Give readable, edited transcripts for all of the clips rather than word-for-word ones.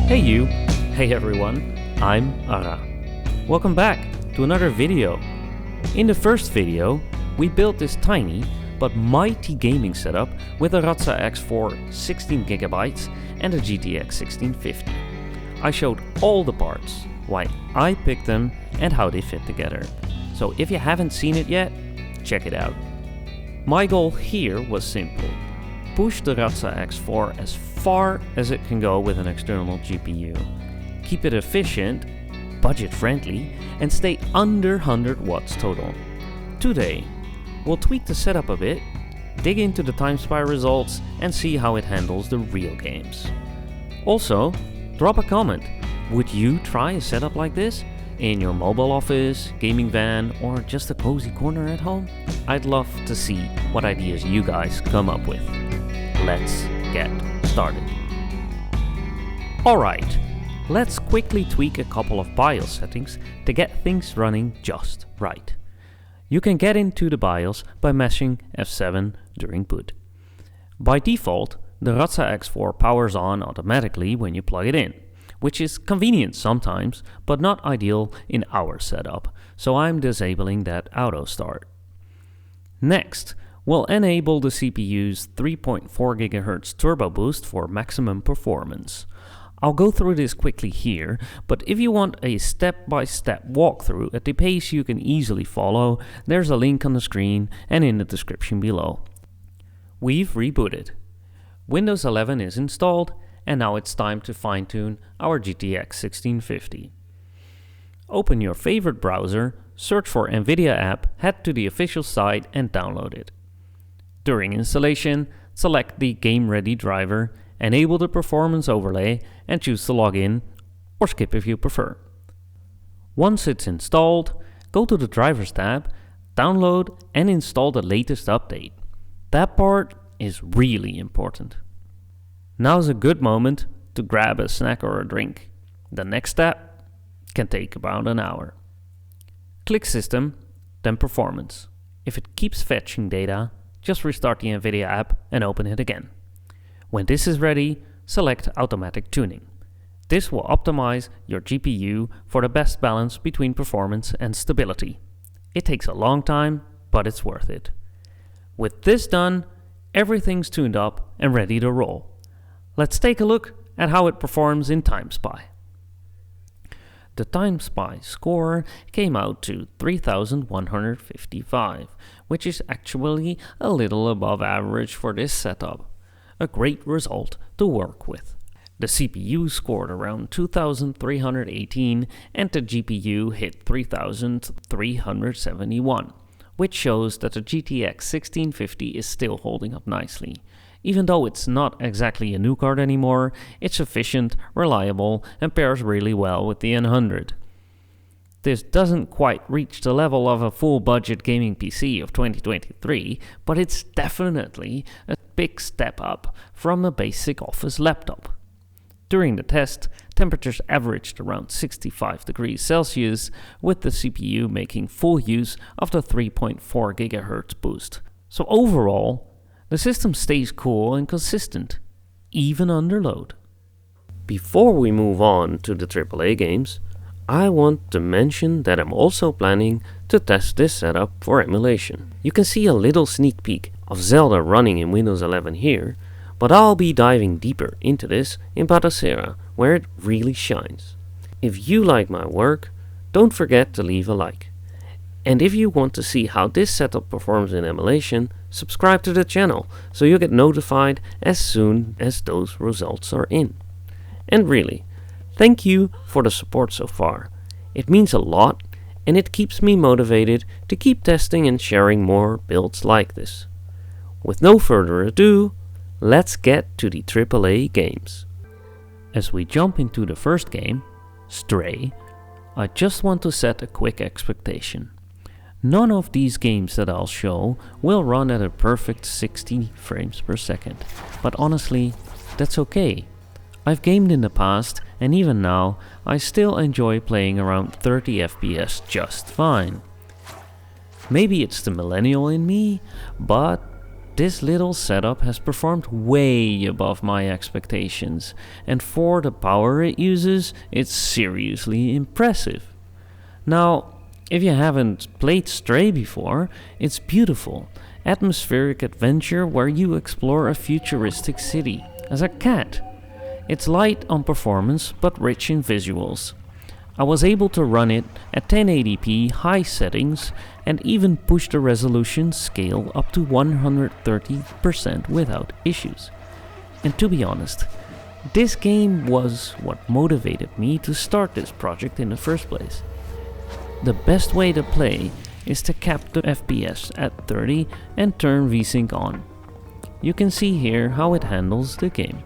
Hey you! Hey everyone, I'm Arra. Welcome back to another video. In the first video, we built this tiny but mighty gaming setup with a Radxa X4 16GB and a GTX 1650. I showed all the parts, why I picked them and how they fit together. So if you haven't seen it yet, check it out. My goal here was simple. Push the Radxa X4 as far as it can go with an external GPU. Keep it efficient, budget friendly, and stay under 100 watts total. Today, we'll tweak the setup a bit, dig into the Timespy results, and see how it handles the real games. Also, drop a comment. Would you try a setup like this? In your mobile office, gaming van, or just a cozy corner at home? I'd love to see what ideas you guys come up with. Let's get started. Alright, let's quickly tweak a couple of BIOS settings to get things running just right. You can get into the BIOS by mashing F7 during boot. By default, the Radxa X4 powers on automatically when you plug it in, which is convenient sometimes, but not ideal in our setup, so I'm disabling that auto start. Next, we'll enable the CPU's 3.4 GHz turbo boost for maximum performance. I'll go through this quickly here, but if you want a step-by-step walkthrough at the pace you can easily follow, there's a link on the screen and in the description below. We've rebooted. Windows 11 is installed, and now it's time to fine-tune our GTX 1650. Open your favorite browser, search for NVIDIA app, head to the official site and download it. During installation, select the Game Ready driver, enable the performance overlay, and choose to log in, or skip if you prefer. Once it's installed, go to the Drivers tab, download and install the latest update. That part is really important. Now's a good moment to grab a snack or a drink. The next step can take about an hour. Click System, then Performance. If it keeps fetching data, just restart the NVIDIA app and open it again. When this is ready, select Automatic Tuning. This will optimize your GPU for the best balance between performance and stability. It takes a long time, but it's worth it. With this done, everything's tuned up and ready to roll. Let's take a look at how it performs in Timespy. The Timespy score came out to 3155, which is actually a little above average for this setup. A great result to work with. The CPU scored around 2318 and the GPU hit 3371, which shows that the GTX 1650 is still holding up nicely. Even though it's not exactly a new card anymore, it's efficient, reliable, and pairs really well with the N100. This doesn't quite reach the level of a full-budget gaming PC of 2023, but it's definitely a big step up from a basic office laptop. During the test, temperatures averaged around 65 degrees Celsius, with the CPU making full use of the 3.4 GHz boost. So overall, the system stays cool and consistent, even under load. Before we move on to the AAA games, I want to mention that I'm also planning to test this setup for emulation. You can see a little sneak peek of Zelda running in Windows 11 here, but I'll be diving deeper into this in Valhalla, where it really shines. If you like my work, don't forget to leave a like. And if you want to see how this setup performs in emulation, subscribe to the channel so you get notified as soon as those results are in. And really, thank you for the support so far. It means a lot and it keeps me motivated to keep testing and sharing more builds like this. With no further ado, let's get to the AAA games. As we jump into the first game, Stray, I just want to set a quick expectation. None of these games that I'll show will run at a perfect 60 frames per second, but honestly, that's okay. I've gamed in the past, and even now, I still enjoy playing around 30 FPS just fine. Maybe it's the millennial in me, but this little setup has performed way above my expectations, and for the power it uses, it's seriously impressive. Now, if you haven't played Stray before, it's beautiful, atmospheric adventure where you explore a futuristic city as a cat. It's light on performance but rich in visuals. I was able to run it at 1080p high settings and even push the resolution scale up to 130% without issues. And to be honest, this game was what motivated me to start this project in the first place. The best way to play is to cap the FPS at 30 and turn VSync on. You can see here how it handles the game.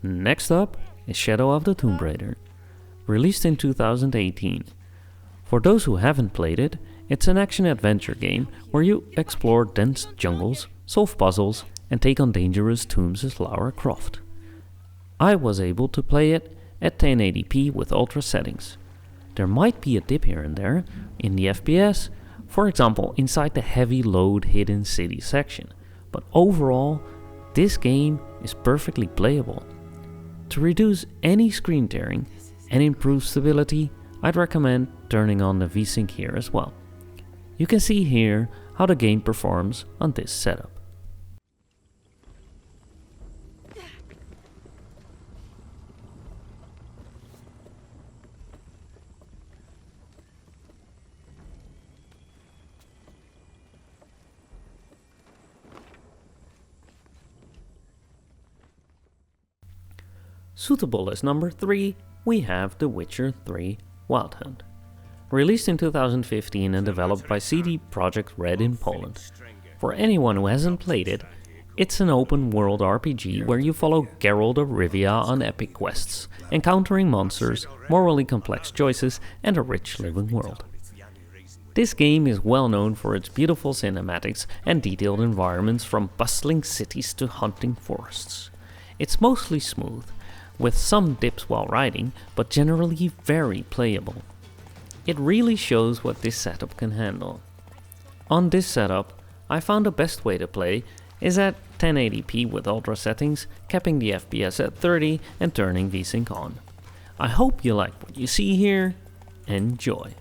Next up is Shadow of the Tomb Raider, released in 2018. For those who haven't played it, it's an action-adventure game where you explore dense jungles, solve puzzles, and take on dangerous tombs as Lara Croft. I was able to play it at 1080p with ultra settings. There might be a dip here and there in the FPS, for example inside the heavy load hidden city section, but overall, this game is perfectly playable. To reduce any screen tearing and improve stability, I'd recommend turning on the VSync here as well. You can see here how the game performs on this setup. Suitable as number 3, we have The Witcher 3 Wild Hunt. Released in 2015 and developed by CD Projekt Red in Poland. For anyone who hasn't played it, it's an open world RPG where you follow Geralt of Rivia on epic quests, encountering monsters, morally complex choices, and a rich living world. This game is well known for its beautiful cinematics and detailed environments, from bustling cities to hunting forests. It's mostly smooth, with some dips while riding, but generally very playable. It really shows what this setup can handle. On this setup, I found the best way to play is at 1080p with ultra settings, capping the FPS at 30 and turning VSync on. I hope you like what you see here. Enjoy!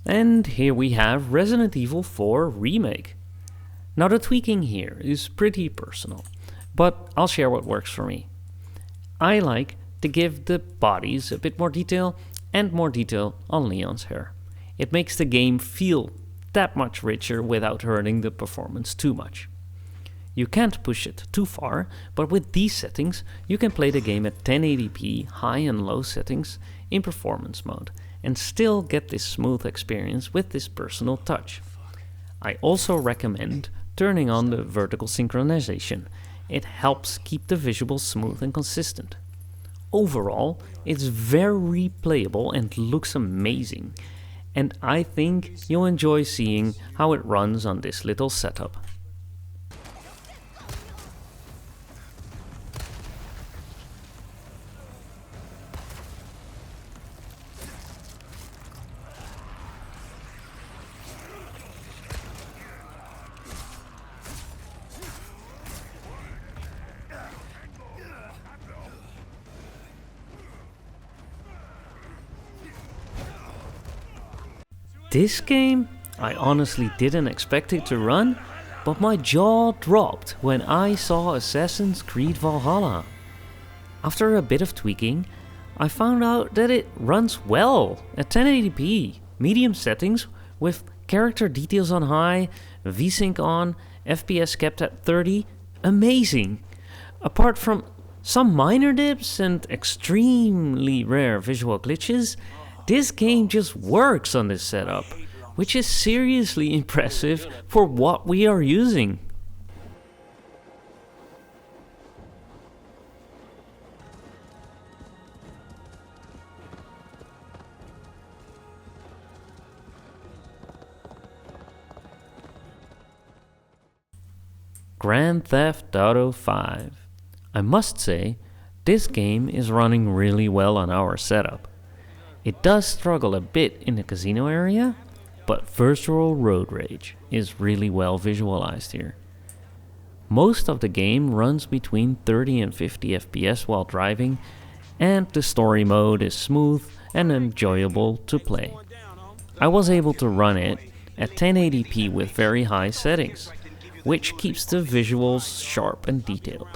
And here we have Resident Evil 4 Remake. Now the tweaking here is pretty personal, but I'll share what works for me. I like to give the bodies a bit more detail and more detail on Leon's hair. It makes the game feel that much richer without hurting the performance too much. You can't push it too far, but with these settings you can play the game at 1080p high and low settings in performance mode and still get this smooth experience with this personal touch. I also recommend turning on the vertical synchronization. It helps keep the visuals smooth and consistent. Overall, it's very playable and looks amazing, and I think you'll enjoy seeing how it runs on this little setup. This game, I honestly didn't expect it to run, but my jaw dropped when I saw Assassin's Creed Valhalla. After a bit of tweaking, I found out that it runs well at 1080p, medium settings with character details on high, VSync on, FPS kept at 30, amazing. Apart from some minor dips and extremely rare visual glitches, this game just works on this setup, which is seriously impressive for what we are using. Grand Theft Auto 5. I must say, this game is running really well on our setup. It does struggle a bit in the casino area, but virtual road rage is really well visualized here. Most of the game runs between 30 and 50 FPS while driving, and the story mode is smooth and enjoyable to play. I was able to run it at 1080p with very high settings, which keeps the visuals sharp and detailed.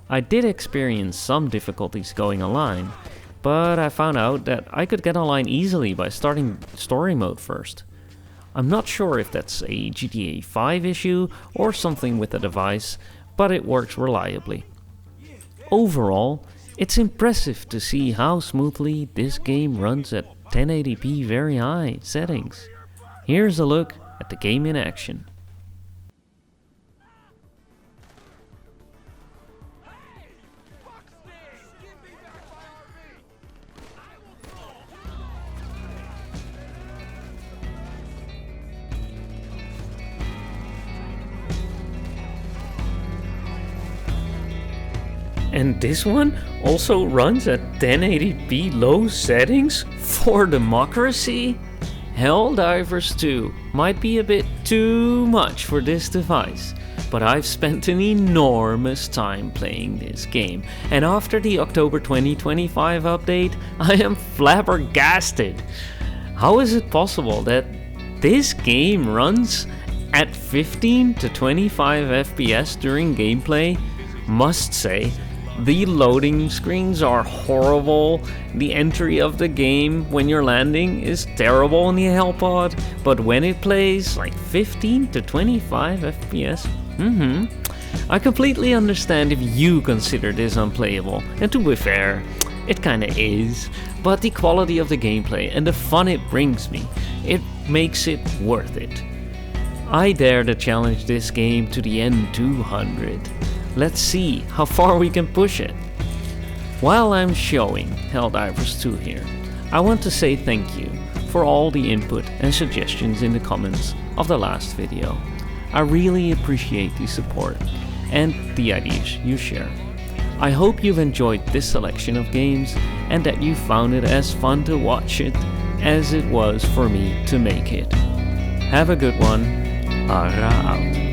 I did experience some difficulties going online, but I found out that I could get online easily by starting story mode first. I'm not sure if that's a GTA 5 issue or something with the device, but it works reliably. Overall, it's impressive to see how smoothly this game runs at 1080p very high settings. Here's a look at the game in action. And this one also runs at 1080p low settings for democracy? Helldivers 2 might be a bit too much for this device, but I've spent an enormous time playing this game, and after the October 2025 update, I am flabbergasted. How is it possible that this game runs at 15 to 25 FPS during gameplay? Must say, the loading screens are horrible, the entry of the game when you're landing is terrible in the HellPod, but when it plays like 15 to 25 FPS, I completely understand if you consider this unplayable, and to be fair, it kinda is, but the quality of the gameplay and the fun it brings me, it makes it worth it. I dare to challenge this game to the N200. Let's see how far we can push it. While I'm showing Helldivers 2 here, I want to say thank you for all the input and suggestions in the comments of the last video. I really appreciate the support and the ideas you share. I hope you've enjoyed this selection of games and that you found it as fun to watch it as it was for me to make it. Have a good one. Arra out.